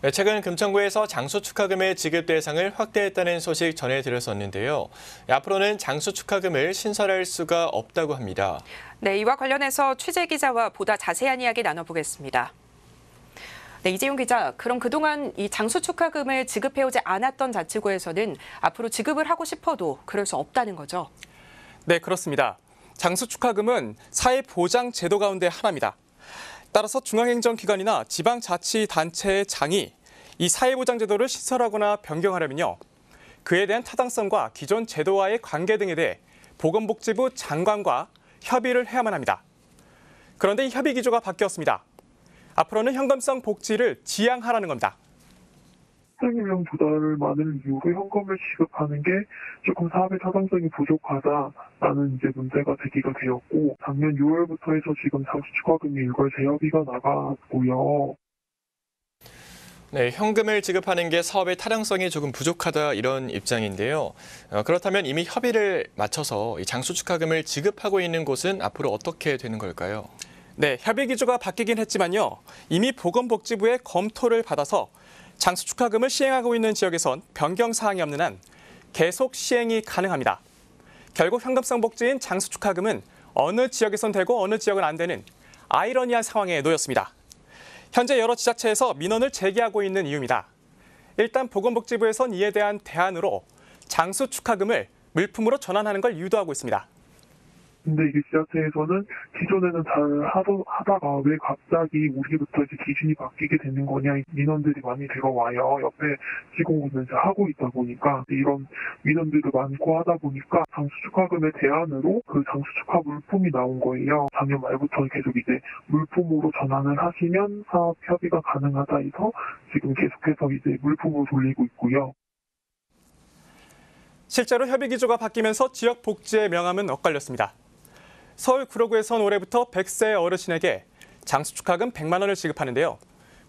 네, 최근 금천구에서 장수축하금의 지급 대상을 확대했다는 소식 전해드렸었는데요. 앞으로는 장수축하금을 신설할 수가 없다고 합니다. 네, 이와 관련해서 취재 기자와 보다 자세한 이야기 나눠보겠습니다. 네, 이재용 기자, 그럼 그동안 이 장수축하금을 지급해오지 않았던 자치구에서는 앞으로 지급을 하고 싶어도 그럴 수 없다는 거죠? 네, 그렇습니다. 장수축하금은 사회보장 제도 가운데 하나입니다. 따라서 중앙행정기관이나 지방자치단체의 장이 이 사회보장제도를 신설하거나 변경하려면요, 그에 대한 타당성과 기존 제도와의 관계 등에 대해 보건복지부 장관과 협의를 해야만 합니다. 그런데 이 협의 기조가 바뀌었습니다. 앞으로는 현금성 복지를 지양하라는 겁니다. 수행령 조달 많은 이유로 현금을 지급하는 게 조금 사업의 타당성이 부족하다라는 문제가 제기가 되었고, 작년 6월부터 해서 지금 장수축하금이 일괄 재협의가 나갔고요. 네, 현금을 지급하는 게 사업의 타당성이 조금 부족하다 이런 입장인데요. 그렇다면 이미 협의를 마쳐서 이 장수축하금을 지급하고 있는 곳은 앞으로 어떻게 되는 걸까요? 네, 협의 기조가 바뀌긴 했지만요, 이미 보건복지부의 검토를 받아서 장수축하금을 시행하고 있는 지역에선 변경 사항이 없는 한 계속 시행이 가능합니다. 결국 현금성 복지인 장수축하금은 어느 지역에선 되고 어느 지역은 안 되는 아이러니한 상황에 놓였습니다. 현재 여러 지자체에서 민원을 제기하고 있는 이유입니다. 일단 보건복지부에선 이에 대한 대안으로 장수축하금을 물품으로 전환하는 걸 유도하고 있습니다. 근데 이게 지자체에서는 기존에는 잘 하다가 왜 갑자기 우리부터 기준이 바뀌게 되는 거냐 민원들이 많이 들어와요. 옆에 시공구는 하고 있다 보니까 이런 민원들도 많고 하다 보니까 장수축하금의 대안으로 그 장수축하 물품이 나온 거예요. 작년 말부터 계속 물품으로 전환을 하시면 사업 협의가 가능하다 해서 지금 계속해서 물품으로 돌리고 있고요. 실제로 협의 기조가 바뀌면서 지역 복지의 명암은 엇갈렸습니다. 서울 구로구에선 올해부터 100세 어르신에게 장수축하금 100만 원을 지급하는데요.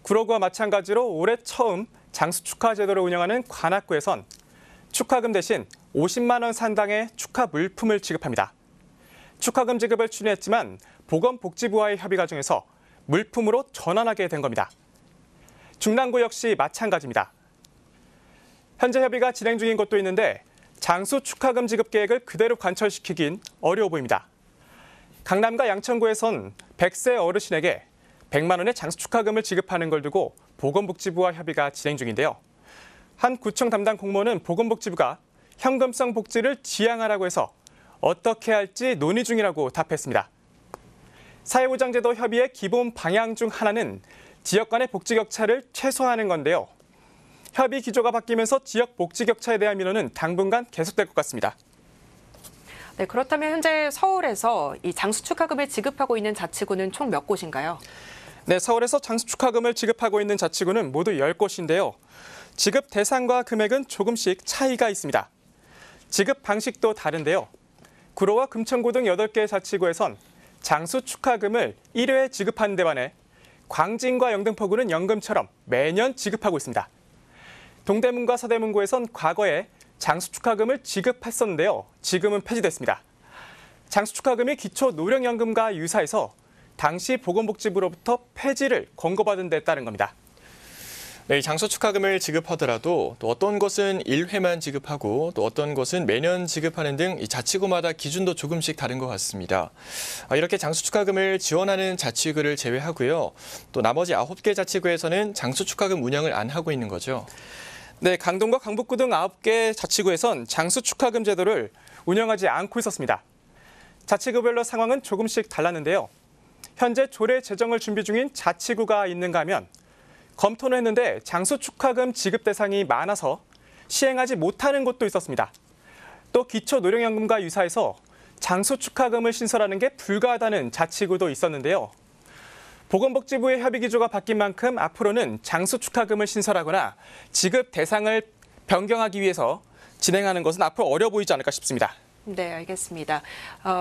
구로구와 마찬가지로 올해 처음 장수축하 제도를 운영하는 관악구에선 축하금 대신 50만 원 상당의 축하 물품을 지급합니다. 축하금 지급을 추진했지만 보건복지부와의 협의 과정에서 물품으로 전환하게 된 겁니다. 중랑구 역시 마찬가지입니다. 현재 협의가 진행 중인 곳도 있는데 장수축하금 지급 계획을 그대로 관철시키긴 어려워 보입니다. 강남과 양천구에선 100세 어르신에게 100만 원의 장수축하금을 지급하는 걸 두고 보건복지부와 협의가 진행 중인데요. 한 구청 담당 공무원은 보건복지부가 현금성 복지를 지양하라고 해서 어떻게 할지 논의 중이라고 답했습니다. 사회보장제도 협의의 기본 방향 중 하나는 지역 간의 복지 격차를 최소화하는 건데요. 협의 기조가 바뀌면서 지역 복지 격차에 대한 민원은 당분간 계속될 것 같습니다. 네, 그렇다면 현재 서울에서 이 장수축하금을 지급하고 있는 자치구는 총 몇 곳인가요? 네, 서울에서 장수축하금을 지급하고 있는 자치구는 모두 10곳인데요. 지급 대상과 금액은 조금씩 차이가 있습니다. 지급 방식도 다른데요. 구로와 금천구 등 8개 자치구에선 장수축하금을 1회 지급하는 데 반해 광진과 영등포구는 연금처럼 매년 지급하고 있습니다. 동대문과 서대문구에선 과거에 장수축하금을 지급했었는데요. 지금은 폐지됐습니다. 장수축하금이 기초노령연금과 유사해서 당시 보건복지부로부터 폐지를 권고받은 데 따른 겁니다. 네, 장수축하금을 지급하더라도 또 어떤 곳은 1회만 지급하고 또 어떤 곳은 매년 지급하는 등 이 자치구마다 기준도 조금씩 다른 것 같습니다. 이렇게 장수축하금을 지원하는 자치구를 제외하고요. 또 나머지 9개 자치구에서는 장수축하금 운영을 안 하고 있는 거죠. 네, 강동과 강북구 등 9개 자치구에선 장수축하금 제도를 운영하지 않고 있었습니다. 자치구별로 상황은 조금씩 달랐는데요. 현재 조례 제정을 준비 중인 자치구가 있는가 하면 검토는 했는데 장수축하금 지급 대상이 많아서 시행하지 못하는 곳도 있었습니다. 또 기초노령연금과 유사해서 장수축하금을 신설하는 게 불가하다는 자치구도 있었는데요. 보건복지부의 협의 기조가 바뀐 만큼 앞으로는 장수축하금을 신설하거나 지급 대상을 변경하기 위해서 진행하는 것은 앞으로 어려 보이지 않을까 싶습니다. 네, 알겠습니다.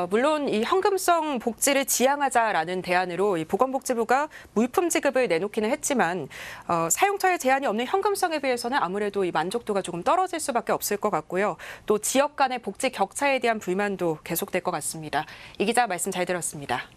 물론 이 현금성 복지를 지향하자라는 대안으로 이 보건복지부가 물품 지급을 내놓기는 했지만 사용처에 제한이 없는 현금성에 비해서는 아무래도 이 만족도가 조금 떨어질 수밖에 없을 것 같고요. 또 지역 간의 복지 격차에 대한 불만도 계속될 것 같습니다. 이 기자 말씀 잘 들었습니다.